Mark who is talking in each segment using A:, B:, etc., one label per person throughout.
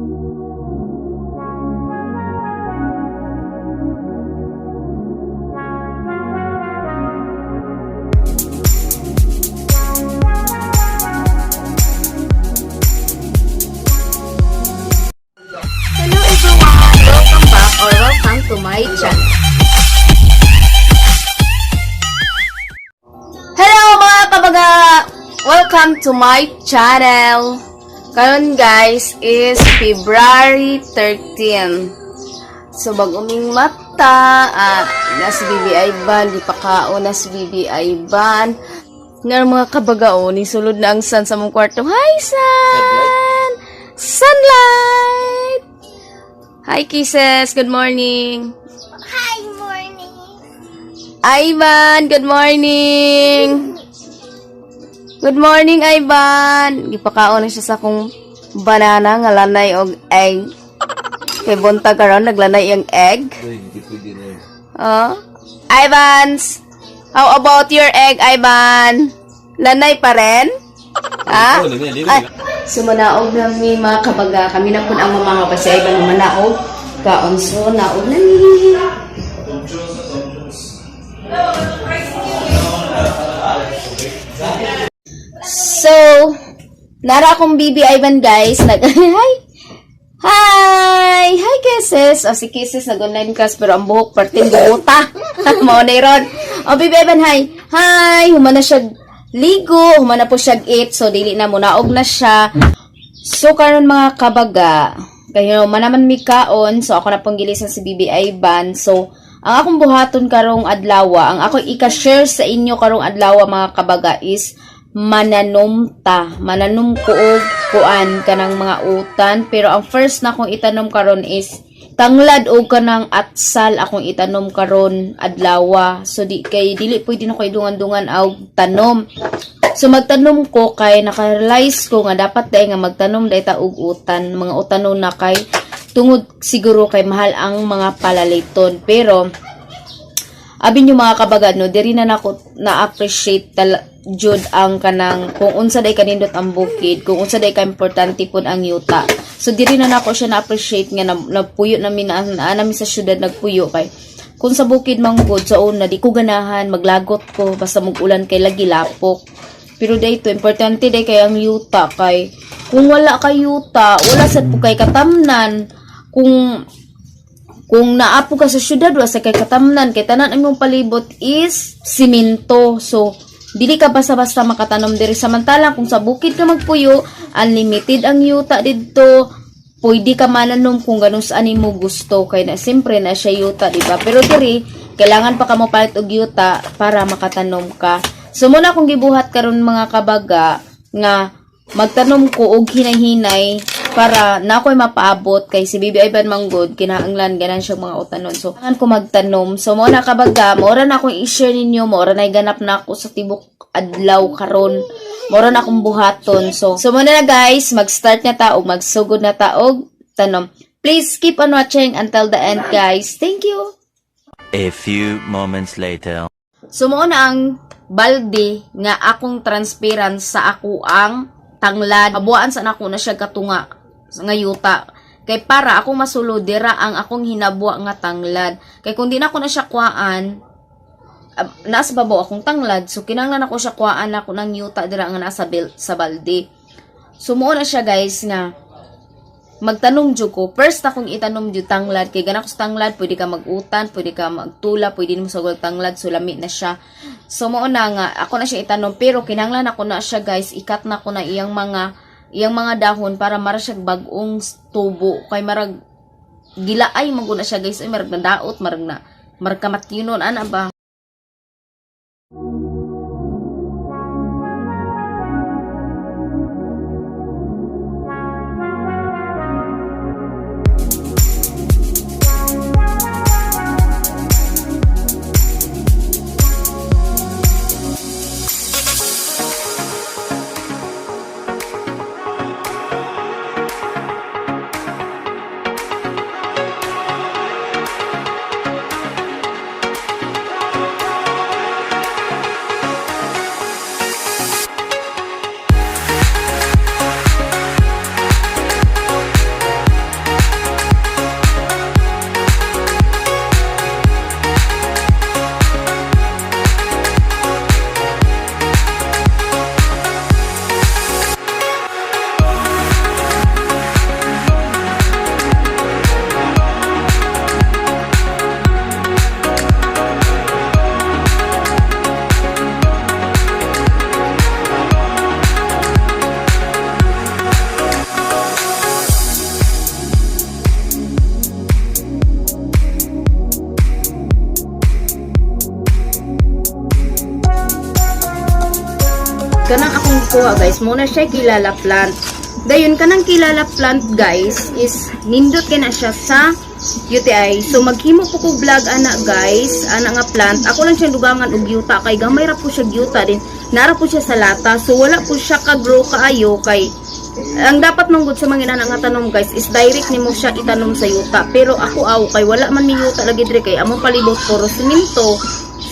A: Hello everyone! Welcome back or welcome to my channel. Hello mga kabaga! Welcome to my channel. Karon guys is February 13. So bag-uming mata at nas BBI ban, di pa kao nas BBI ban. Nga mga kabaga ni sulod na ang sun sa mong kwarto. Hi sun! Sunlight! Hi kisses, good morning.
B: Hi, morning.
A: Ivan, good morning. Good morning, Ivan. Gipakaon na siya sa akong banana nga lanay og egg. Kay buntag karon naglanay ang egg. Oh. Ivans, how about your egg, Ivan? Lanay pa rin? Ha? Ay, sumanaog na mi mga kabaga. Kami na po ang mamanga pa si Ivan manaog. Kaonso, naog na ni. So, nara akong BB Ivan guys. Hi! Hi kisses! O si kisses nag-online class pero ang buhok parting buta. Mao na ron. O BB Ivan, hi! Hi! Humana siya ligo. Humana po siya eat. So, dili na munaog na siya. So, karon mga kabaga. Kayo, manaman mi kaon. So, ako na pong gilisan si BB Ivan. So, ang akong buhaton karong adlawa, ang ako ika-share sa inyo karong adlawa mga kabaga is mananom ta. Mananom ko og kuan kanang mga utan. Pero ang first na akong itanom karon is tanglad og kanang atsal akong itanom karon adlawa. So dili pwede na ko idungan-dungan og tanom. So magtanom ko kay naka-realize ko nga dapat dai nga magtanom dai ta og utan, mga utanon na kay tungod siguro kay mahal ang mga palaliton. Pero abi nyo mga kabaga no, diri na nako na-appreciate jud ang kanang kung unsa day kanindot ang bukid, kung unsa day ka importante pud ang yuta. So diri na nako siya na-appreciate nga napuyo namin namin sa syudad nagpuyo kay kung sa bukid manggod sa una di ko ganahan maglagot ko basta mag-ulan kay lagi lapok. Pero dayto importante day kay ang yuta kay kung wala kay yuta wala sad po kay katamnan. Kung naapo ka sa syudad wala sa kay katamnan kay tanan imong palibot is simento. So dili ka basta-basta makatanom diri. Samantala kung sa bukid ka magpuyo, unlimited ang yuta didto. Pwede ka mananom kung ganun saan mo gusto kay na siyempre na siya yuta, di ba? Pero diri kailangan pa ka mo palit og yuta para makatanom ka. So muna akong gibuhat karon mga kabaga nga magtanom ko og hinay-hinay para na ako'y mapaabot kay si Bibi Ivan Manggod kinaanglan ganan siyang mga utanon. So kailangan ko magtanom. So mo na kabaga, mo ra na akong i-share ninyo, mo ra na ganap na ako sa tibok adlaw karon. Mo ra na akong buhaton. So mo na guys, mag-start na ta og magsugod na ta og tanom. Please keep on watching until the end guys. Thank you.
C: A few moments later.
A: So mo na ang balde nga akong transparent sa ako ang tanglad. Abuan sa nako na siya katunga nga yuta. Kay para akong masulod dira ang akong hinabuwa nga tanglad. Kay kung di na ko na siya kuhaan, nasa babaw akong tanglad. So kinanglan ako siya kuhaan ako ng yuta dira nga nasa sa balde. So mo na siya guys nga magtanong jud ko. First akong itanom jud tanglad kay ganak sa tanglad pwede ka magutan, pwede ka magtula, pwede mo sagol tanglad sulami na siya. So mo na nga ako na siya itanom pero kinanglan ako na siya guys, ikat na ko na iyang mga dahon para mara siya bag-ong tubo kay marag gilaay maguna siya guys ay marag na daot marag kamatyunon ana ba. kuha guys, muna siya kilala plant. Dayon kanang kilala plant guys is nindot kay na siya sa UTI. So maghimo po ko vlog ana guys, ana nga plant. Ako lang siya dugangan og yuta kay gamay ra po siya yuta din. Nara po siya sa lata. So wala po siya ka-grow kaayo kay ang dapat manggod sa mga inana nga tanom guys is direct nimo siya itanom sa yuta. Pero ako aw kay wala man mi yuta lagi dire kay among palibot puro siminto.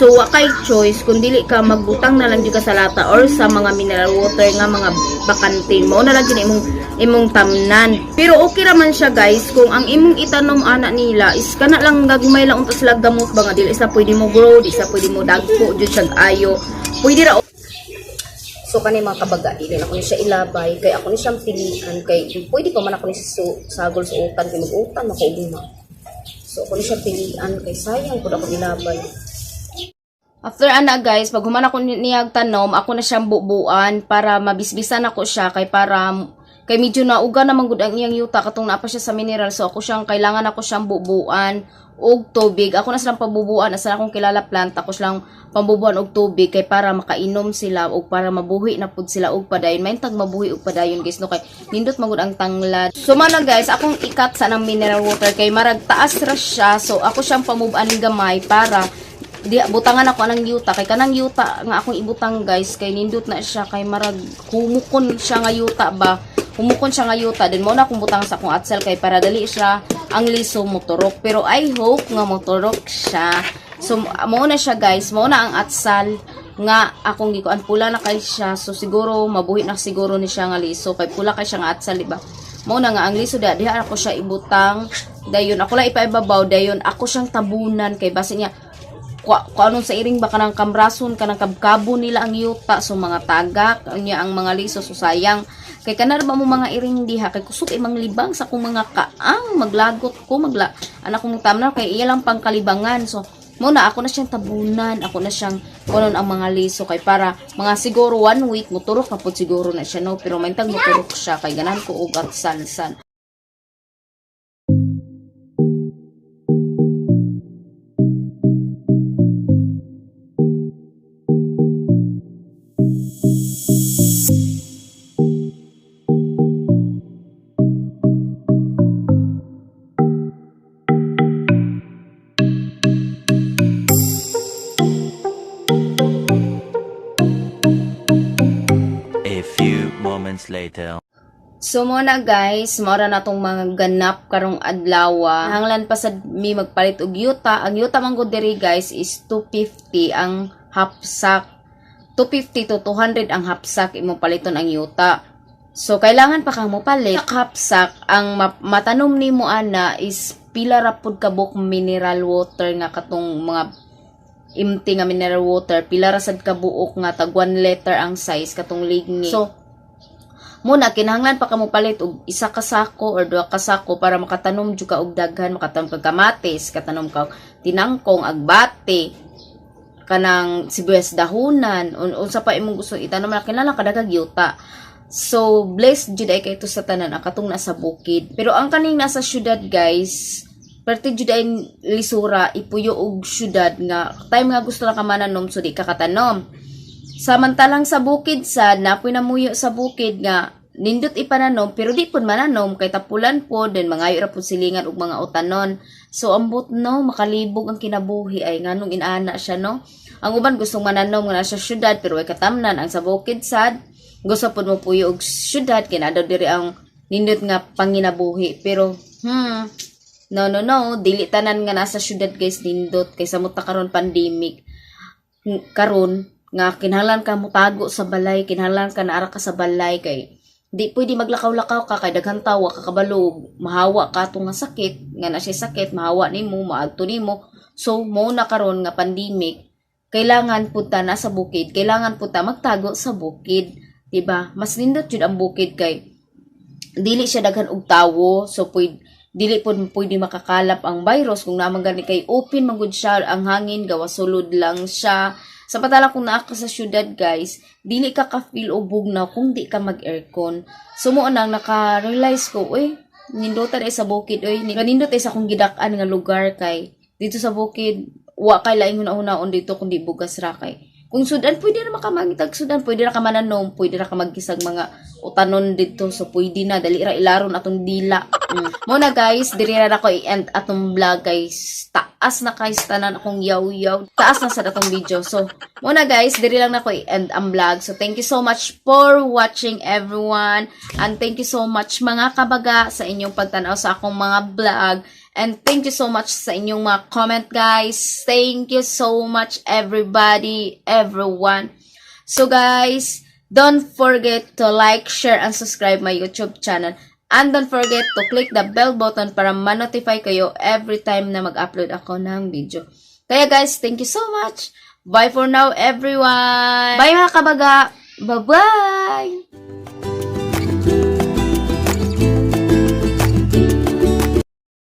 A: So, wakay choice kung dili ka magbutang na lang di ka sa lata or sa mga mineral water nga mga bakante. Mao na lang din imong tamnan. Pero okay raman siya guys kung ang imong itanom ana nila is kana lang gagmay lang unta sila gamot ba nga dili sa pwede mo grow, di sa pwede mo dagko jud siya ayo. Pwede ra. So kani mga kabaga, dili na ko ni siya ilabay kay ako ni siyang pilihan kay pwede pa man ako ni sagol sa utan kay mag-utan ako ugma. So ako ni siya pilihan kay sayang pud ako ilabay. After ana guys, pag human ako niyag tanom, ako na siyang bubuan para mabisbisan ako siya kay medyo nauga na manggud ang iyang yuta katong naa pa siya sa mineral. So ako siyang kailangan ako siyang bubuan og tubig. Ako na silang pabubuan asa akong kilala plant, ako silang pambubuan og tubig kay para makainom sila og para mabuhi na pud sila og padayon. Maintag mabuhi og padayon guys no kay nindot manggud ang tanglad. So man guys, akong ikat sa nang mineral water kay marag taas ra siya. So ako siyang pamubuan gamay para di butangan ako anang yuta kay kanang yuta nga akong ibutang guys kay nindot na siya kay marag humukon siya nga yuta ba humukon siya nga yuta din mo na akong butang sa akong atsal kay para dali siya ang liso motorok pero I hope nga motorok siya. So mo na siya guys, mo na ang atsal nga akong gikuan pula na kay siya. So siguro mabuhi na siguro ni siya nga liso kay pula kay siya nga atsal diba. Mo na nga ang liso diha ako siya ibutang dayon ako lang ipaibabaw dayon ako siyang tabunan kay base niya anong sa iring ba kanang kamrason kanang kabkabo nila ang yuta so mga tagak niya ang mga liso so sayang kay kanar ba mo mga iring diha kay kusog imang libang sa kung mga kaang maglagot ko anak kong tamna kay iya lang pangkalibangan so muna ako na siyang tabunan ako na siyang kunon ang mga liso kay para mga siguro 1 week moturok na pud siguro na siya no pero maintag moturok siya kay ganahan ko og atsan.
C: Later.
A: So muna guys, mora na tong mga ganap karong adlaw. Hanglan pa sad mi magpalit og yuta. Ang yuta man gud diri guys is 250 ang half sack. 250 to 200 ang half sack imo paliton ang yuta. So kailangan pa kang mo palit half sack. Ang matanom nimo ana is pila ra pud kabuk mineral water nga katong mga empty nga mineral water. Pila ra sad kabuok nga tag 1 liter ang size katong ligni. So muna kinahanglan pa kamo palit og isa ka sako or duha ka sako para makatanom jud ka og daghan, makatanom ka kamatis, katanom ka tinangkong, agbate, kanang sibuyas dahunan, unsa pa imong gusto itanom na kinahanglan kadagag yuta. So blessed jud ay kay to sa tanan ang katong nasa bukid. Pero ang kaning nasa syudad guys, parte jud ay lisura ipuyo og syudad nga time nga gusto ra ka mananom so di ka katanom. Samantalang sa bukid sad napoy namuyo sa bukid nga nindot ipananom pero di pud mananom kay tapulan po den mangayo ra pud silingan og mga utanon. So ambot no makalibog ang kinabuhi ay nganong inaana siya no. Ang uban gustong mananom nga nasa syudad pero way katamnan ang sa bukid sad gusto pud mo puyo og syudad kay daw diri ang nindot nga panginabuhi pero no dili tanan nga nasa syudad guys nindot kay samot ta karon pandemic karon nga kinahanglan ka mutago sa balay, kinahanglan ka naara ka sa balay kay di pwede maglakaw-lakaw ka kay daghang tawa ka kabalo, mahawa ka tong nga sakit, nga na siya sakit, mahawa nimo, maadto nimo. So mo na karon nga pandemic, kailangan punta na sa bukid, kailangan punta magtago sa bukid, diba? Mas nindot jud ang bukid kay dili siya daghan og tawo, so dili pwede makakalap ang virus kung naman gani kay open man gud siya ang hangin gawa sulod lang siya. Samantala kung naa ka sa syudad guys, dili ka ka-feel o bugnaw kung di ka mag-aircon. So mo nang naka-realize ko, nindotan ay sa bukid, nindot ay sa akong gidak-an nga lugar kay dito sa bukid, wa kay laing una-unaon dito kundi bugas ra kay. Kung sudan, pwede na makamangitag sudan, pwede na ka mananom, pwede na ka magkisag mga utanon dito, so pwede na, dali ra ilaron atong dila. Muna guys, diri na ako i-end atong vlog guys. Taas na guys, tanan akong yaw-yaw. Taas na sa atong video. So, muna guys, diri lang na ako i-end ang vlog. So, thank you so much for watching everyone. And thank you so much mga kabaga sa inyong pagtanaw sa akong mga vlog. And thank you so much sa inyong mga comment, guys. Thank you so much, everybody, everyone. So, guys, don't forget to like, share, and subscribe my YouTube channel. And don't forget to click the bell button para ma-notify kayo every time na mag-upload ako ng video. Kaya, guys, thank you so much. Bye for now, everyone. Bye, mga kabaga. Bye-bye.